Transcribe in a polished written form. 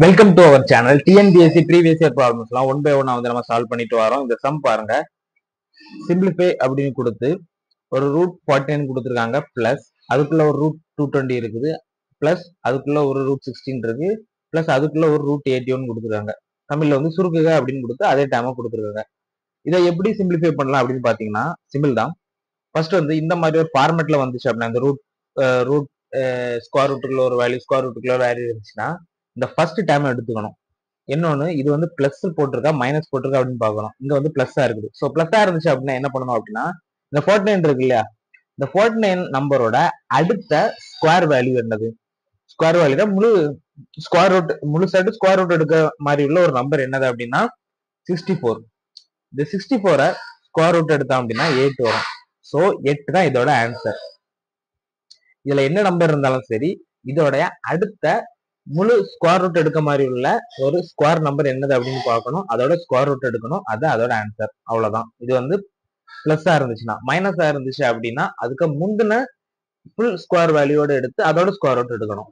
Welcome to our channel. TNPSC previous year ப்ராப்ளம்ஸ்லாம் one by one வந்து நம்ம solve பண்ணிட்டு வரோம். இந்த சம் பாருங்க, சிம்பிளிஃபை அப்படின்னு கொடுத்து ஒரு ரூட் 49 கொடுத்துருக்காங்க, பிளஸ் அதுக்குள்ள ஒரு ரூட் 220 இருக்குது, பிளஸ் அதுக்குள்ள ஒரு ரூட் 16 இருக்கு, பிளஸ் அதுக்குள்ள ஒரு ரூட் 81 கொடுத்துருக்காங்க. தமிழ்ல வந்து சுருக்குக அப்படின்னு கொடுத்து அதே டைமா கொடுத்துருக்காங்க. இதை எப்படி சிம்பிளிஃபை பண்ணலாம் அப்படின்னு பாத்தீங்கன்னா சிம்பிள் தான். ஃபர்ஸ்ட் வந்து இந்த மாதிரி ஒரு ஃபார்மேட்ல வந்துச்சு அப்படின்னா, இந்த ரூட் ஸ்கொயர் ரூட்டுக்குள்ள ஒரு வேல்யூ, ஸ்கொயர் ரூட்டுக்குள்ள ஒரு வேல்யூ இருந்துச்சுன்னா இந்த ஃபர்ஸ்ட் டைம் எடுத்துக்கணும். இன்னொன்னு, இது வந்து பிளஸ் போட்டிருக்கா மைனஸ் போட்டிருக்கா அப்படின்னு பார்க்கணும். இங்க வந்து பிளஸ்ஸா இருக்குது. ஸோ பிளஸ்ஸா இருந்துச்சு அப்படின்னா என்ன பண்ணணும் அப்படின்னா, இந்த 49 இருக்கு இல்லையா, இந்த 49 நம்பரோட அடுத்த ஸ்கொயர் வேல்யூ என்னது, ஸ்கொயர் வேல்யூ முழு ஸ்கொயர் ரூட், முழு சைடு ஸ்கொயர் ரூட் எடுக்க மாதிரி உள்ள ஒரு நம்பர் என்னது அப்படின்னா 64. இந்த 64 ஸ்கொயர் ரூட் எடுத்தோம் அப்படின்னா 8 வரும். ஸோ 8 தான் இதோட ஆன்சர். இதுல என்ன நம்பர் இருந்தாலும் சரி, இதோடைய அடுத்த முழு ஸ்கொயர் ரூட் எடுக்க மாதிரி உள்ள ஒரு ஸ்கொயர் நம்பர் என்னது அப்படின்னு பார்க்கணும், அதோட ஸ்கொயர் ரூட் எடுக்கணும், அது அதோட ஆன்சர். அவ்வளவுதான். இது வந்து பிளஸ்ஸா இருந்துச்சுன்னா, மைனஸா இருந்துச்சு அப்படின்னா அதுக்கு முந்தின ஃபுல் ஸ்கொயர் வேல்யூவோட எடுத்து அதோட ஸ்கொயர் ரூட் எடுக்கணும்.